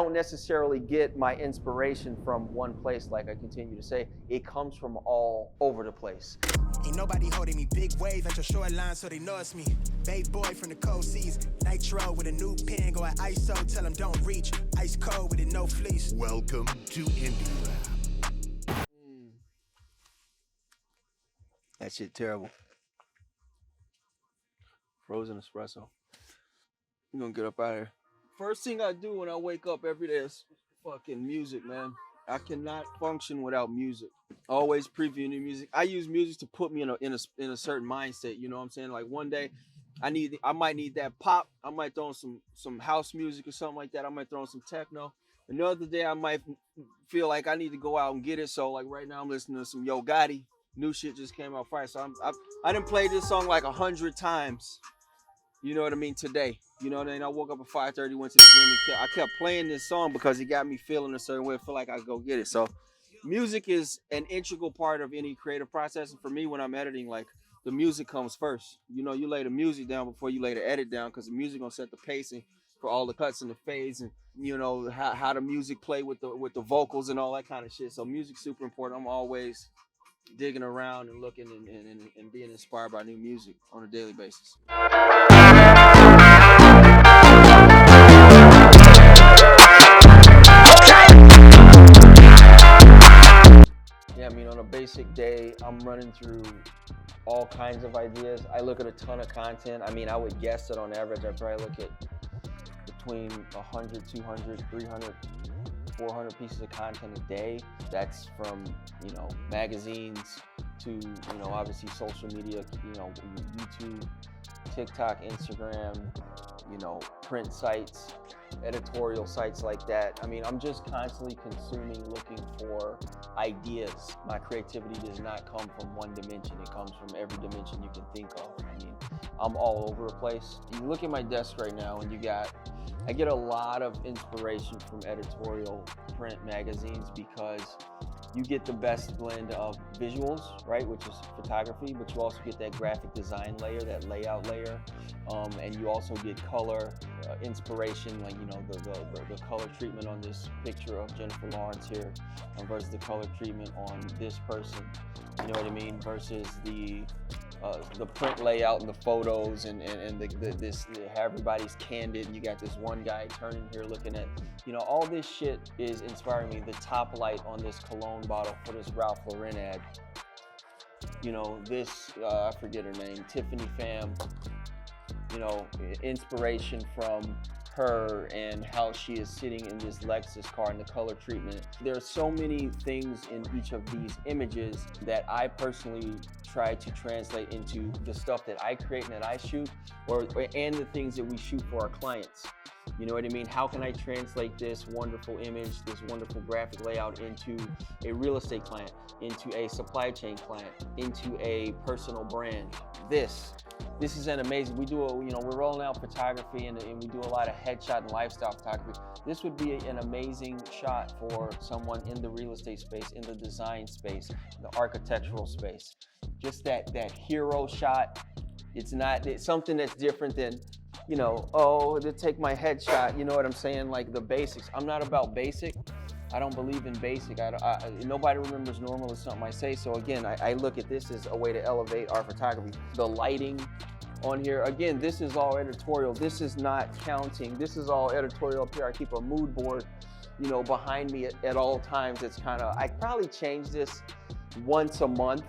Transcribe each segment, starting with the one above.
don't necessarily get my inspiration from one place, like I continue to say. It comes from all over the place. Ain't nobody holding me, big wave at your shoreline, so they know it's me. Bay boy from the cold seas, nitro with a new pen, go at ISO, tell them don't reach. Ice cold with it, no fleece. Welcome to INDIRAP. That shit terrible. Frozen espresso. I'm gonna get up out of here. First thing I do when I wake up every day is fucking music, man. I cannot function without music. Always previewing new music. I use music to put me in a certain mindset. You know what I'm saying? Like one day, I might need that pop. I might throw in some house music or something like that. I might throw in some techno. Another day, I might feel like I need to go out and get it. So like right now, I'm listening to some Yo Gotti. New shit just came out fire. So I done played this song like 100 times. You know what I mean? Today, you know what I mean? I woke up at 5:30, went to the gym, and I kept playing this song because it got me feeling a certain way. I feel like I could go get it. So music is an integral part of any creative process. And for me, when I'm editing, like the music comes first. You know, you lay the music down before you lay the edit down, because the music gonna set the pacing for all the cuts and the fades, and you know how the music play with the vocals and all that kind of shit. So music's super important. I'm always digging around and looking and being inspired by new music on a daily basis. Yeah, I mean, on a basic day, I'm running through all kinds of ideas. I look at a ton of content. I mean, I would guess that on average, I probably look at between 100, 200, 300, 400 pieces of content a day. That's from, you know, magazines to, you know, obviously social media, you know, YouTube, TikTok, Instagram, you know, print sites, editorial sites like that. I mean, I'm just constantly consuming, looking for ideas. My creativity does not come from one dimension. It comes from every dimension you can think of. I mean, I'm all over the place. You look at my desk right now and I get a lot of inspiration from editorial print magazines, because you get the best blend of visuals, right, which is photography, but you also get that graphic design layer, that layout layer, and you also get color inspiration, like, you know, the color treatment on this picture of Jennifer Lawrence here versus the color treatment on this person, you know what I mean, versus the print layout and the photos and how everybody's candid, and you got this one guy turning here looking at, you know, all this shit is inspiring me. The top light on this cologne bottle for this Ralph Lauren ad, you know, this I forget her name, Tiffany Pham, you know, inspiration from her and how she is sitting in this Lexus car and the color treatment. There are so many things in each of these images that I personally try to translate into the stuff that I create and that I shoot, and the things that we shoot for our clients. You know what I mean? How can I translate this wonderful image, this wonderful graphic layout into a real estate client, into a supply chain client, into a personal brand? This is an amazing, we're rolling out photography and we do a lot of headshot and lifestyle photography. This would be an amazing shot for someone in the real estate space, in the design space, the architectural space. Just that hero shot. It's something that's different than, you know, oh, to take my headshot, you know what I'm saying? Like the basics. I'm not about basic. I don't believe in basic. Nobody remembers normal is something I say. So again, I look at this as a way to elevate our photography. The lighting on here, again, this is all editorial. This is not counting. This is all editorial up here. I keep a mood board, you know, behind me at all times. It's kind of, I probably change this once a month,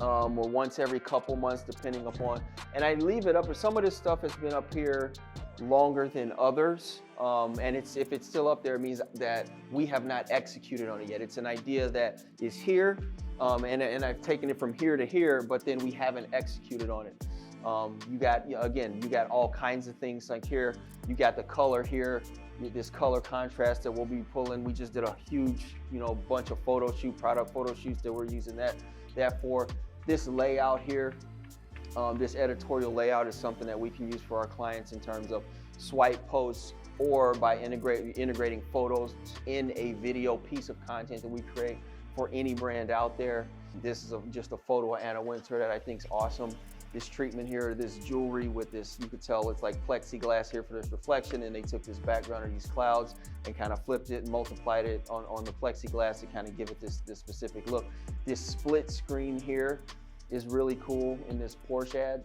or once every couple months, depending upon, and I leave it up. Some of this stuff has been up here longer than others, and if it's still up there, it means that we have not executed on it yet. It's an idea that is here, and I've taken it from here to here, but then we haven't executed on it. You got all kinds of things like here. You got the color here, this color contrast that we'll be pulling. We just did a huge, you know, bunch of product photo shoots that we're using that for. This layout here, this editorial layout is something that we can use for our clients in terms of swipe posts, or by integrating photos in a video piece of content that we create for any brand out there. This is just a photo of Anna Wintour that I think is awesome. this treatment here, this jewelry with this, you could tell it's like plexiglass here for this reflection, and they took this background of these clouds and kind of flipped it and multiplied it on the plexiglass to kind of give it this specific look. This split screen here is really cool in this Porsche ad.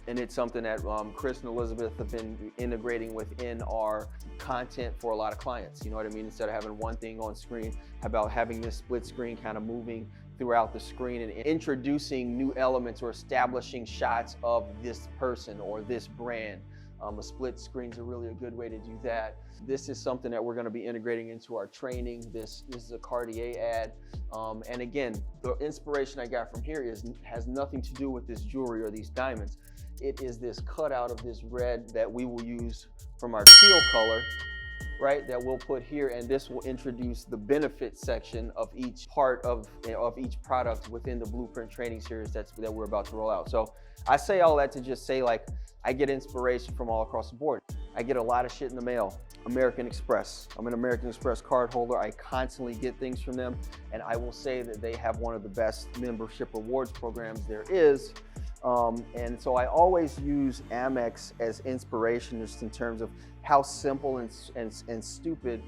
And it's something that Chris and Elizabeth have been integrating within our content for a lot of clients. You know what I mean? Instead of having one thing on screen, how about having this split screen kind of moving throughout the screen and introducing new elements or establishing shots of this person or this brand. A split screen's a really good way to do that. This is something that we're going to be integrating into our training. This is a Cartier ad. And again, the inspiration I got from here has nothing to do with this jewelry or these diamonds. It is this cutout of this red that we will use from our teal color, right, that we'll put here, and this will introduce the benefit section of each part of each product within the Blueprint training series that we're about to roll out. So I say all that to just say, like, I get inspiration from all across the board. I get a lot of shit in the mail. American Express. I'm an American Express card holder. I constantly get things from them, and I will say that they have one of the best membership rewards programs there is. And so I always use Amex as inspiration just in terms of how simple and stupid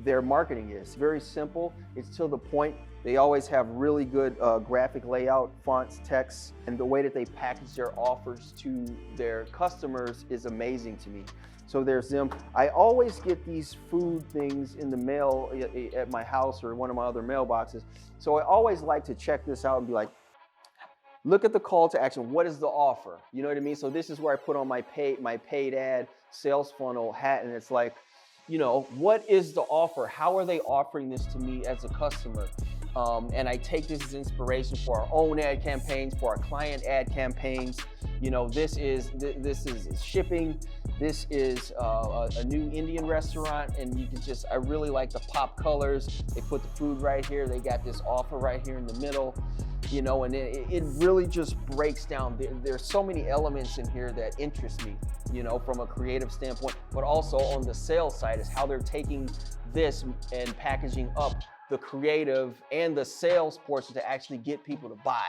their marketing is. Very simple, it's to the point. They always have really good graphic layout, fonts, texts, and the way that they package their offers to their customers is amazing to me. So there's them. I always get these food things in the mail at my house or one of my other mailboxes. So I always like to check this out and be like, look at the call to action. What is the offer? You know what I mean? So this is where I put on my paid ad sales funnel hat, and it's like, you know, what is the offer? How are they offering this to me as a customer? And I take this as inspiration for our own ad campaigns, for our client ad campaigns. You know, this is shipping. This is a new Indian restaurant, and you can just, I really like the pop colors. They put the food right here. They got this offer right here in the middle. You know, and it really just breaks down. There's so many elements in here that interest me, you know, from a creative standpoint, but also on the sales side is how they're taking this and packaging up the creative and the sales portion to actually get people to buy.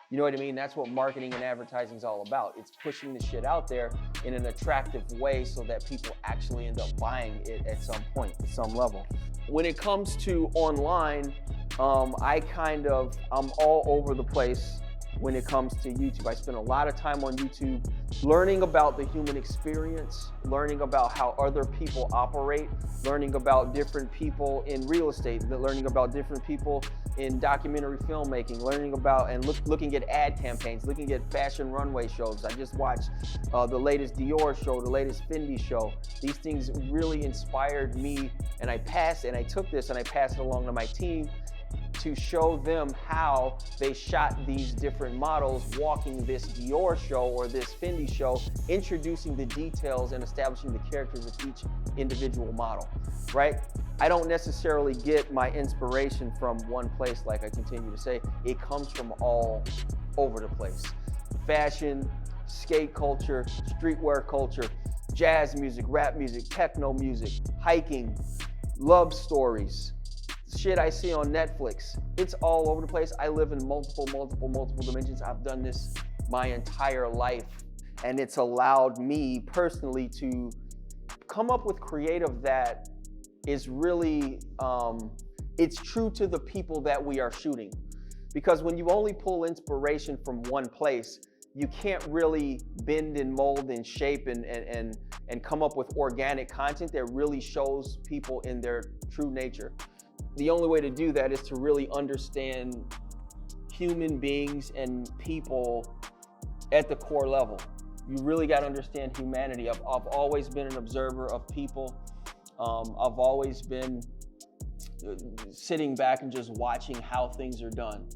You know what I mean? That's what marketing and advertising is all about. It's pushing the shit out there in an attractive way so that people actually end up buying it at some point, at some level. When it comes to online, I'm all over the place when it comes to YouTube. I spend a lot of time on YouTube learning about the human experience, learning about how other people operate, learning about different people in real estate, learning about different people in documentary filmmaking, learning about and looking at ad campaigns, looking at fashion runway shows. I just watched the latest Dior show, the latest Fendi show. These things really inspired me, and I took this and I passed it along to my team to show them how they shot these different models walking this Dior show or this Fendi show, introducing the details and establishing the characters of each individual model, right? I don't necessarily get my inspiration from one place, like I continue to say. It comes from all over the place. Fashion, skate culture, streetwear culture, jazz music, rap music, techno music, hiking, love stories, shit I see on Netflix. It's all over the place. I live in multiple dimensions. I've done this my entire life, and it's allowed me personally to come up with creative that is really, it's true to the people that we are shooting. Because when you only pull inspiration from one place, you can't really bend and mold and shape and come up with organic content that really shows people in their true nature. The only way to do that is to really understand human beings and people at the core level. You really got to understand humanity. I've always been an observer of people. I've always been sitting back and just watching how things are done.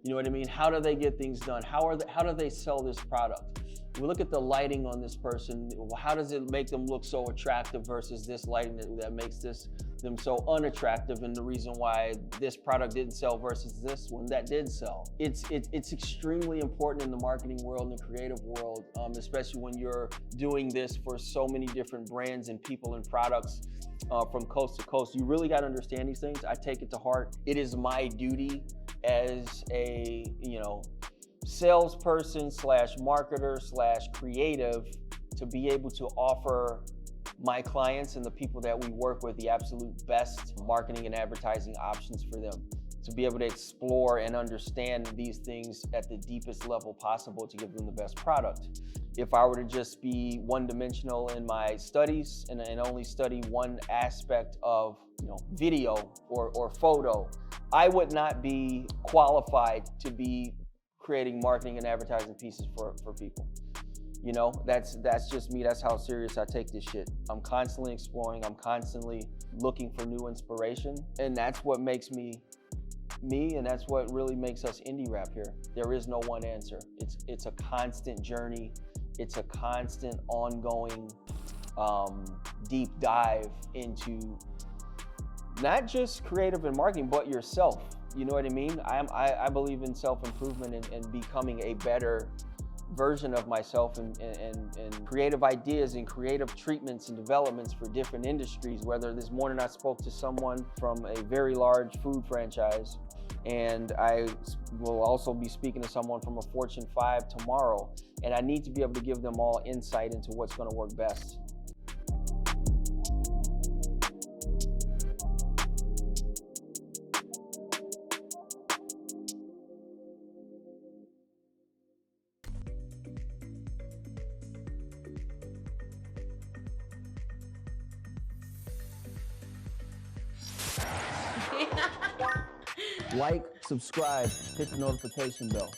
You know what I mean? How do they get things done? How do they sell this product? We look at the lighting on this person. How does it make them look so attractive versus this lighting that makes them so unattractive, and the reason why this product didn't sell versus this one that did sell. It's extremely important in the marketing world and the creative world, especially when you're doing this for so many different brands and people and products from coast to coast. You really got to understand these things. I take it to heart. It is my duty as a, salesperson slash marketer slash creative to be able to offer my clients and the people that we work with the absolute best marketing and advertising options for them, to be able to explore and understand these things at the deepest level possible to give them the best product. If I were to just be one-dimensional in my studies and only study one aspect of video or photo, I would not be qualified to be creating marketing and advertising pieces for people. That's just me. That's how serious I take this shit. I'm constantly exploring. I'm constantly looking for new inspiration. And that's what makes me, and that's what really makes us INDIRAP here. There is no one answer. It's a constant journey. It's a constant ongoing deep dive into not just creative and marketing, but yourself. You know what I mean? I believe in self-improvement and becoming a better version of myself and creative ideas and creative treatments and developments for different industries. Whether this morning I spoke to someone from a very large food franchise, and I will also be speaking to someone from a Fortune 5 tomorrow, and I need to be able to give them all insight into what's going to work best. Like, subscribe, hit the notification bell.